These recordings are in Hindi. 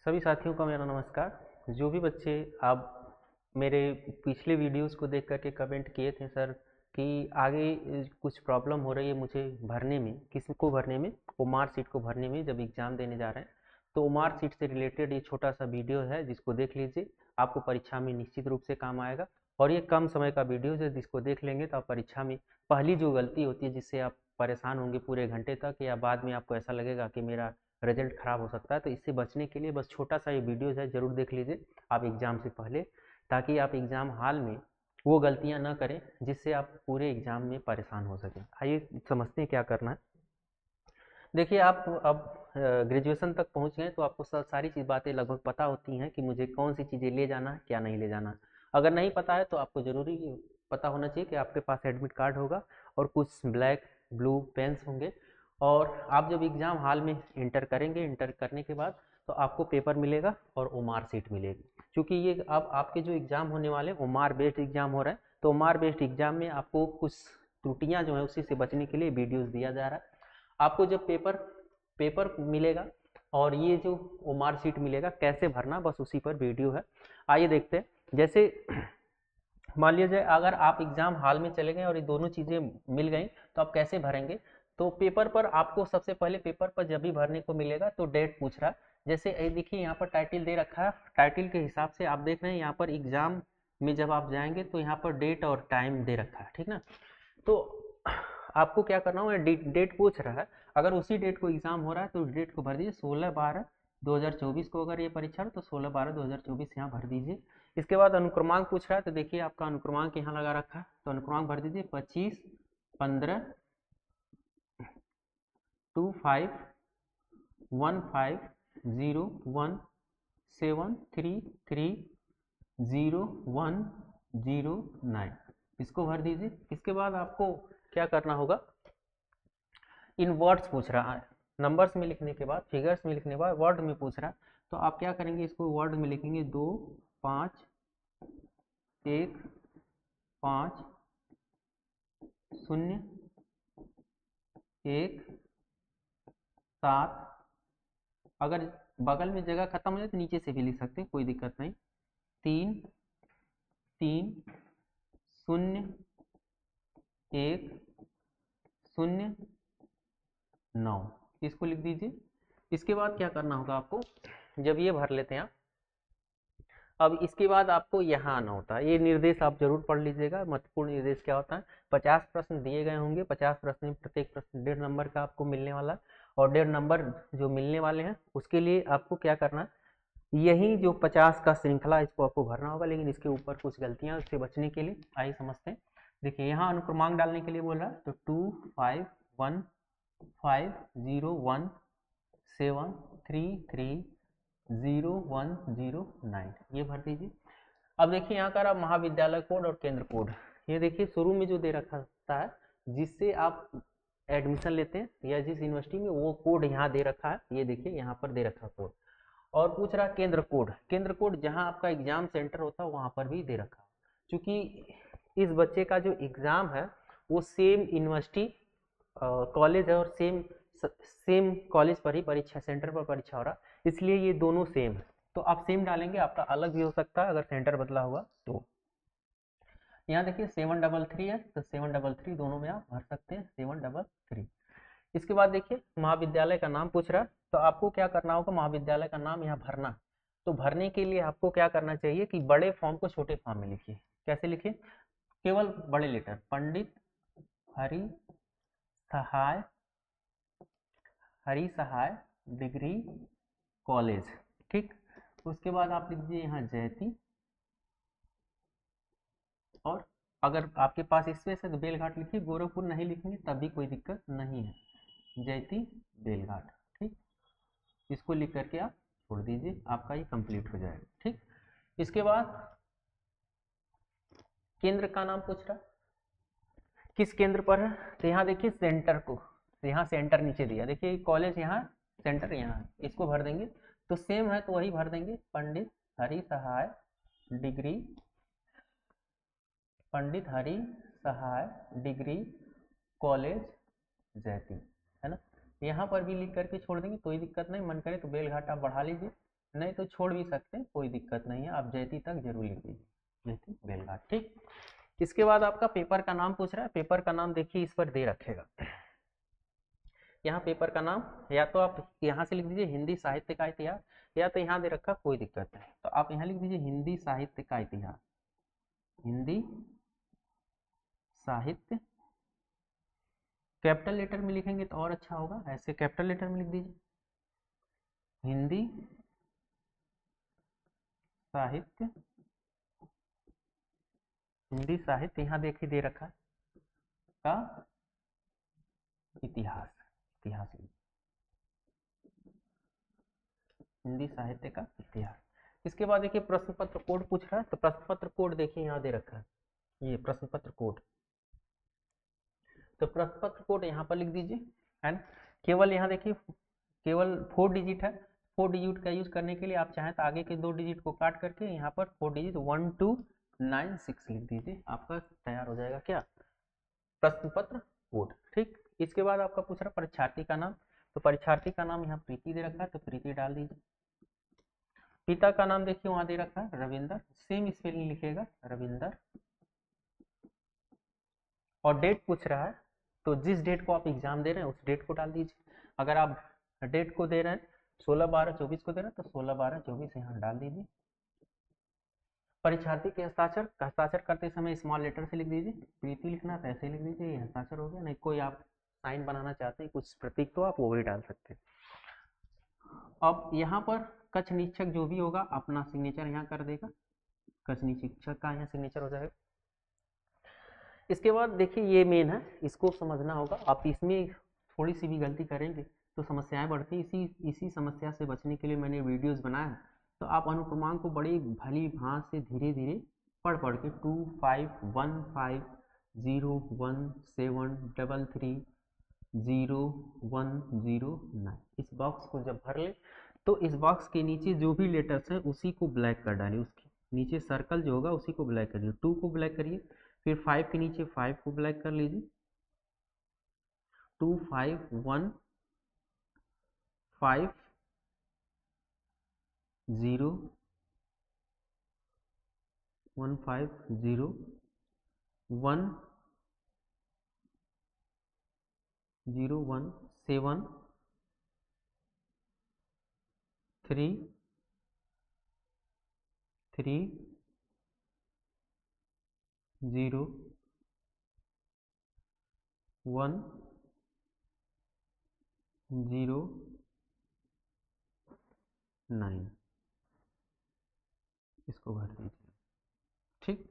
सभी साथियों का मेरा नमस्कार। जो भी बच्चे आप मेरे पिछले वीडियोस को देख कर के कमेंट किए थे सर कि आगे कुछ प्रॉब्लम हो रही है मुझे भरने में, किसी को भरने में, ओमार सीट को भरने में जब एग्ज़ाम देने जा रहे हैं, तो ओमार सीट से रिलेटेड ये छोटा सा वीडियो है जिसको देख लीजिए। आपको परीक्षा में निश्चित रूप से काम आएगा और ये कम समय का वीडियो है जिसको देख लेंगे तो आप परीक्षा में पहली जो गलती होती है जिससे आप परेशान होंगे पूरे घंटे तक या बाद में आपको ऐसा लगेगा कि मेरा रिजल्ट खराब हो सकता है, तो इससे बचने के लिए बस छोटा सा ये वीडियो है, जरूर देख लीजिए आप एग्जाम से पहले, ताकि आप एग्जाम हॉल में वो गलतियां ना करें जिससे आप पूरे एग्जाम में परेशान हो सकें। आइए समझते हैं क्या करना है। देखिए आप अब ग्रेजुएशन तक पहुंच गए तो आपको सारी चीज़ बातें लगभग पता होती हैं कि मुझे कौन सी चीज़ें ले जाना है, क्या नहीं ले जाना है। अगर नहीं पता है तो आपको ज़रूरी पता होना चाहिए कि आपके पास एडमिट कार्ड होगा और कुछ ब्लैक ब्लू पेन्स होंगे। और आप जब एग्ज़ाम हॉल में इंटर करेंगे, इंटर करने के बाद तो आपको पेपर मिलेगा और ओमार सीट मिलेगी। क्योंकि ये अब आपके जो एग्ज़ाम होने वाले ओमार बेस्ड एग्ज़ाम हो रहा है, तो ओमार बेस्ड एग्ज़ाम में आपको कुछ त्रुटियां जो है उसी से बचने के लिए वीडियोस दिया जा रहा है। आपको जब पेपर पेपर मिलेगा और ये जो ओमार सीट मिलेगा कैसे भरना, बस उसी पर वीडियो है। आइए देखते हैं। जैसे मान लीजिए अगर आप एग्जाम हॉल में चले गए और ये दोनों चीज़ें मिल गई तो आप कैसे भरेंगे। तो पेपर पर आपको सबसे पहले पेपर पर जब भी भरने को मिलेगा तो डेट पूछ रहा है। जैसे देखिए यहाँ पर टाइटल दे रखा है, टाइटल के हिसाब से आप देख रहे हैं यहाँ पर एग्जाम में जब आप जाएंगे तो यहाँ पर डेट और टाइम दे रखा है, ठीक ना। तो आपको क्या करना होगा, डेट पूछ रहा है, अगर उसी डेट को एग्जाम हो रहा है तो उस डेट को भर दीजिए 16/12/2024 को अगर ये परीक्षा है तो 16/12/2024 यहाँ भर दीजिए। इसके बाद अनुक्रमांक पूछ रहा है तो देखिए आपका अनुक्रमांक यहाँ लगा रखा है तो अनुक्रमांक भर दीजिए 25 15 25 0153300109 इसको भर दीजिए। इसके बाद आपको क्या करना होगा, इन वर्ड्स पूछ रहा है, नंबर्स में लिखने के बाद, फिगर्स में लिखने के बाद वर्ड में पूछ रहा है तो आप क्या करेंगे, इसको वर्ड में लिखेंगे 25 1 5 0 1 7। अगर बगल में जगह खत्म हो जाए तो नीचे से भी लिख सकते हैं, कोई दिक्कत नहीं। 3 3 0 1 0 9 इसको लिख दीजिए। इसके बाद क्या करना होगा आपको, जब ये भर लेते हैं आप, अब इसके बाद आपको यहाँ आना होता है। ये निर्देश आप जरूर पढ़ लीजिएगा। महत्वपूर्ण निर्देश क्या होता है, 50 प्रश्न दिए गए होंगे, 50 प्रश्न में प्रत्येक प्रश्न 1.5 नंबर का आपको मिलने वाला है और 1.5 नंबर जो मिलने वाले हैं उसके लिए आपको क्या करना है, यही जो 50 का श्रृंखला इसको आपको भरना होगा, लेकिन इसके ऊपर कुछ गलतियां उससे बचने के लिए आइए समझते हैं। देखिए यहाँ अनुक्रमांक डालने के लिए बोल रहा है तो 251507330109 ये भर दीजिए। अब देखिए यहाँ का महाविद्यालय कोड और केंद्र कोड, ये देखिए शुरू में जो दे रखा है जिससे आप एडमिशन लेते हैं या जिस यूनिवर्सिटी में, वो कोड यहाँ दे रखा है। ये देखिए यहाँ पर दे रखा कोड और पूछ रहा केंद्र कोड, केंद्र कोड जहां आपका एग्जाम सेंटर होता है वहां पर भी दे रखा। क्योंकि इस बच्चे का जो एग्जाम है वो सेम यूनिवर्सिटी कॉलेज है और सेम कॉलेज पर ही परीक्षा सेंटर पर परीक्षा हो रहा, इसलिए ये दोनों सेम है। तो आप सेम डालेंगे, आपका अलग भी हो सकता है अगर सेंटर बदला हुआ तो। यहाँ देखिए 733 है तो 733 दोनों में आप भर सकते हैं 733। इसके बाद देखिए महाविद्यालय का नाम पूछ रहा है तो आपको क्या करना होगा, महाविद्यालय का नाम यहाँ भरना। तो भरने के लिए आपको क्या करना चाहिए कि बड़े फॉर्म को छोटे फॉर्म में लिखिए। कैसे लिखिए, केवल बड़े लेटर, पंडित हरि सहाय, हरि सहाय डिग्री कॉलेज, ठीक। उसके बाद आप लिख दीजिए यहाँ जयती, और अगर आपके पास स्पेस है तो बेलघाट लिखिए, गोरखपुर नहीं लिखेंगे तब भी कोई दिक्कत नहीं है, जयती बेलघाट, ठीक। इसको लिख करके आप छोड़ दीजिए, आपका ये कंप्लीट हो जाएगा, ठीक। इसके बाद केंद्र का नाम पूछ रहा, किस केंद्र पर है, तो यहाँ देखिए सेंटर को, यहाँ सेंटर नीचे दिया, देखिए कॉलेज यहाँ, सेंटर यहाँ, इसको भर देंगे। तो सेम है तो वही भर देंगे, पंडित हरि सहाय डिग्री, पंडित हरि सहाय डिग्री कॉलेज जयती, है ना। यहाँ पर भी लिख करके छोड़ देंगे, कोई दिक्कत नहीं, मन करे तो बेलघाट आप बढ़ा लीजिए, नहीं तो छोड़ भी सकते हैं, कोई दिक्कत नहीं है, आप जयती तक जरूर लिख दीजिए, जयती बेलघाट। ठीक, इसके बाद आपका पेपर का नाम पूछ रहा है। पेपर का नाम देखिए इस पर दे रखेगा, यहाँ पेपर का नाम या तो आप यहाँ से लिख दीजिए हिंदी साहित्य का इतिहास, या तो यहाँ दे रखा, कोई दिक्कत नहीं, तो आप यहाँ लिख दीजिए हिंदी साहित्य का इतिहास, हिंदी साहित्य। कैपिटल लेटर में लिखेंगे तो और अच्छा होगा, ऐसे कैपिटल लेटर में लिख दीजिए हिंदी साहित्य, हिंदी साहित्य, यहाँ देखिए दे रखा है का इतिहास, इतिहास हिंदी साहित्य का इतिहास। इसके बाद देखिए प्रश्न पत्र कोड पूछ रहा है, तो प्रश्न पत्र कोड देखिए यहाँ दे रखा है, ये प्रश्न पत्र कोड, तो प्रश्न पत्र कोड यहाँ पर लिख दीजिए एंड केवल यहाँ देखिए केवल 4 डिजिट है, 4 डिजिट का यूज करने के लिए आप चाहें तो आगे के 2 डिजिट को काट करके यहाँ पर 4 डिजिट 1296 लिख दीजिए, आपका तैयार हो जाएगा क्या, प्रश्न पत्र कोड। ठीक, इसके बाद आपका पूछ रहा परीक्षार्थी का नाम, तो परीक्षार्थी का नाम यहाँ प्रीति दे रखा है, तो प्रीति डाल दीजिए। पिता का नाम देखिए वहां दे रखा है रविंदर, सेम स्पेलिंग लिखिएगा रविंदर, और डेट पूछ रहा है तो जिस डेट को आप एग्जाम दे रहे हैं उस डेट को डाल दीजिए। अगर आप डेट को दे रहे हैं 16/12/24 को दे रहे हैं तो 16/12/24 यहाँ डाल दीजिए। परीक्षार्थी के हस्ताक्षर, हस्ताक्षर करते समय स्मॉल लेटर से लिख दीजिए, प्रीति लिखना तो ऐसे लिख दीजिए, ये हस्ताक्षर हो गया। नहीं कोई आप साइन बनाना चाहते हैं कुछ प्रतीक तो आप वो भी डाल सकते हैं। अब यहाँ पर कक्ष निरीक्षक जो भी होगा अपना सिग्नेचर यहाँ कर देगा, कक्ष निरीक्षक का यहाँ सिग्नेचर हो जाएगा। इसके बाद देखिए ये मेन है, इसको समझना होगा, आप इसमें थोड़ी सी भी गलती करेंगे तो समस्याएं बढ़ती, इसी समस्या से बचने के लिए मैंने वीडियोस बनाया। तो आप अनुक्रमांक को बड़ी भली भांत से धीरे धीरे पढ़ के 2 5 1 5 0 1 7 3 3 0 1 0 9, इस बॉक्स को जब भर ले तो इस बॉक्स के नीचे जो भी लेटर्स हैं उसी को ब्लैक कर डालिए, उसके नीचे सर्कल जो होगा उसी को ब्लैक करिए, 2 को ब्लैक करिए, फिर 5 के नीचे 5 को ब्लैक कर लीजिए, 2 5 1 5 0 1 5 0 1 0 1 7 3 3 0 1 0 9, इसको भर दीजिए। ठीक,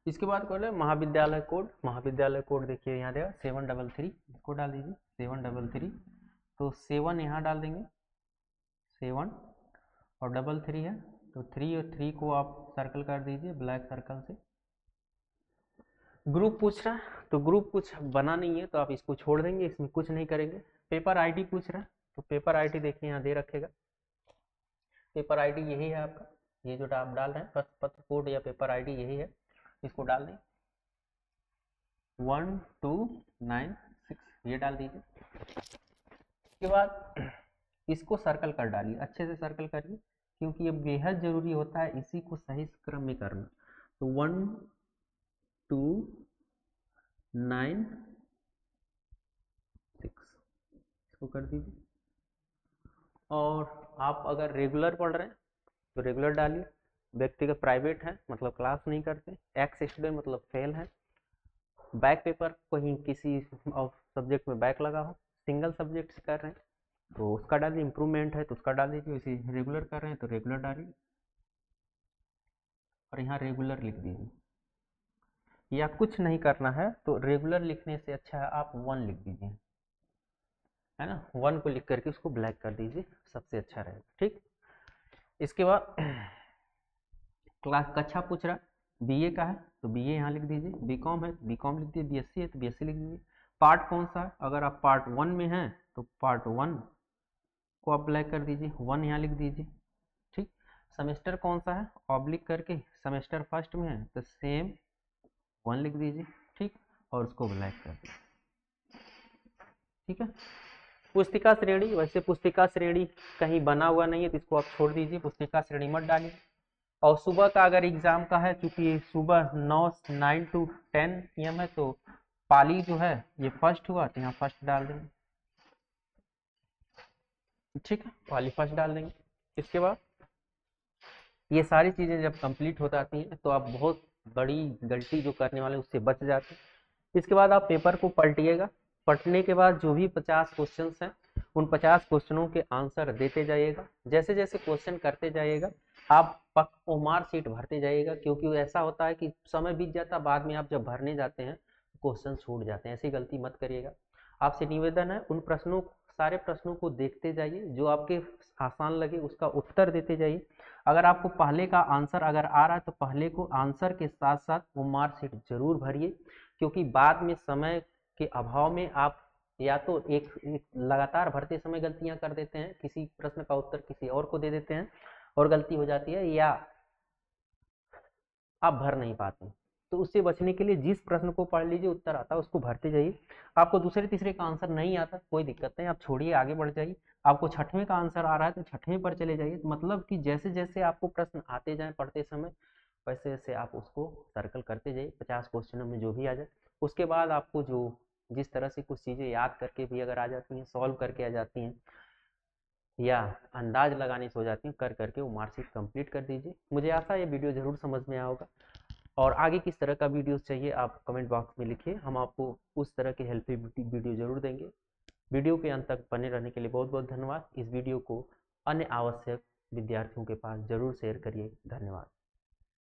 इसके बाद कर ले महाविद्यालय कोड, महाविद्यालय कोड देखिए यहाँ देगा 733, इसको डाल दीजिए 733, तो 7 यहाँ डाल देंगे 7 और 33 है तो 3 और 3 को आप सर्कल कर दीजिए ब्लैक सर्कल से। ग्रुप पूछ रहा है तो ग्रुप कुछ बना नहीं है तो आप इसको छोड़ देंगे, इसमें कुछ नहीं करेंगे। पेपर आईडी पूछ रहा है तो पेपर आईडी देखिए यहाँ दे रखेगा, पेपर आईडी यही है आपका, ये जो आप डाल रहे हैं प्रश्न पत्र कोड या पेपर आईडी यही है, इसको डाल दें 1296, ये डाल दीजिए। इसके बाद इसको सर्कल कर डालिए, अच्छे से सर्कल करिए क्योंकि ये बेहद जरूरी होता है इसी को सही क्रम में करना। तो 1296 इसको कर दीजिए। और आप अगर रेगुलर पढ़ रहे हैं तो रेगुलर डालिए, व्यक्तिगत प्राइवेट है मतलब क्लास नहीं करते, एक्स स्टूडेंट मतलब फेल है, बैक पेपर कहीं किसी सब्जेक्ट में बैक लगा हो, सिंगल सब्जेक्ट से कर रहे हैं तो उसका डालिए, इम्प्रूवमेंट है तो उसका डाल दीजिए, इसे रेगुलर कर रहे हैं तो रेगुलर डालिए और यहाँ रेगुलर लिख दीजिए। या कुछ नहीं करना है तो रेगुलर लिखने से अच्छा है आप 1 लिख दीजिए, है ना, 1 को लिख करके उसको ब्लैक कर दीजिए, सबसे अच्छा रहेगा। ठीक, इसके बाद क्लास कक्षा पूछ रहा है, बीए का है तो बीए यहाँ लिख दीजिए, बीकॉम है तो बीकॉम लिख दीजिए, बीएससी है तो बीएससी लिख दीजिए। पार्ट कौन सा है, अगर आप पार्ट 1 में हैं तो पार्ट 1 को आप ब्लैक कर दीजिए, 1 यहाँ लिख दीजिए। ठीक, सेमेस्टर कौन सा है, ऑब्लिक करके सेमेस्टर फर्स्ट में है तो सेम 1 लिख दीजिए। ठीक, और उसको ब्लैक कर दीजिए। ठीक है, पुस्तिका श्रेणी, वैसे पुस्तिका श्रेणी कहीं बना हुआ नहीं है तो इसको आप छोड़ दीजिए, पुस्तिका श्रेणी मत डालिए। और सुबह का अगर एग्जाम का है, क्योंकि सुबह 9 to 10 PM है, तो पाली जो है ये फर्स्ट हुआ तो यहाँ फर्स्ट डाल देंगे, ठीक है, पाली फर्स्ट डाल देंगे। इसके बाद ये सारी चीजें जब कंप्लीट हो जाती हैं तो आप बहुत बड़ी गलती जो करने वाले उससे बच जाते हैं। इसके बाद आप पेपर को पलटिएगा, पलटने के बाद जो भी 50 क्वेश्चंस हैं उन 50 क्वेश्चनों के आंसर देते जाइएगा। जैसे जैसे क्वेश्चन करते जाइएगा आप ओमार सीट भरते जाइएगा, क्योंकि ऐसा होता है कि समय बीत जाता है, बाद में आप जब भरने जाते हैं क्वेश्चन छूट जाते हैं। ऐसी गलती मत करिएगा। आपसे निवेदन है उन प्रश्नों, सारे प्रश्नों को देखते जाइए, जो आपके आसान लगे उसका उत्तर देते जाइए। अगर आपको पहले का आंसर अगर आ रहा है तो पहले को आंसर के साथ साथ ओमार सीट जरूर भरिए, क्योंकि बाद में समय के अभाव में आप या तो एक लगातार भरते समय गलतियां कर देते हैं, किसी प्रश्न का उत्तर किसी और को दे देते हैं और गलती हो जाती है, या आप भर नहीं पाते। तो उससे बचने के लिए जिस प्रश्न को पढ़ लीजिए उत्तर आता है उसको भरते जाइए। आपको दूसरे तीसरे का आंसर नहीं आता कोई दिक्कत नहीं, आप छोड़िए आगे बढ़ जाइए। आपको छठवें का आंसर आ रहा है तो छठवें पर चले जाइए। मतलब कि जैसे जैसे आपको प्रश्न आते जाए पढ़ते समय, वैसे वैसे आप उसको सर्कल करते जाइए, 50 क्वेश्चनों में जो भी आ जाए। उसके बाद आपको जो जिस तरह से कुछ चीज़ें याद करके भी अगर आ जाती हैं, सॉल्व करके आ जाती हैं, या अंदाज लगाने से हो जाती हैं, कर करके वो मार्कशीट कंप्लीट कर दीजिए। मुझे आशा ये वीडियो ज़रूर समझ में आया होगा। और आगे किस तरह का वीडियोस चाहिए आप कमेंट बॉक्स में लिखिए, हम आपको उस तरह के हेल्पफुल वीडियो जरूर देंगे। वीडियो के अंत तक बने रहने के लिए बहुत बहुत धन्यवाद। इस वीडियो को अन्य आवश्यक विद्यार्थियों के पास जरूर शेयर करिए। धन्यवाद।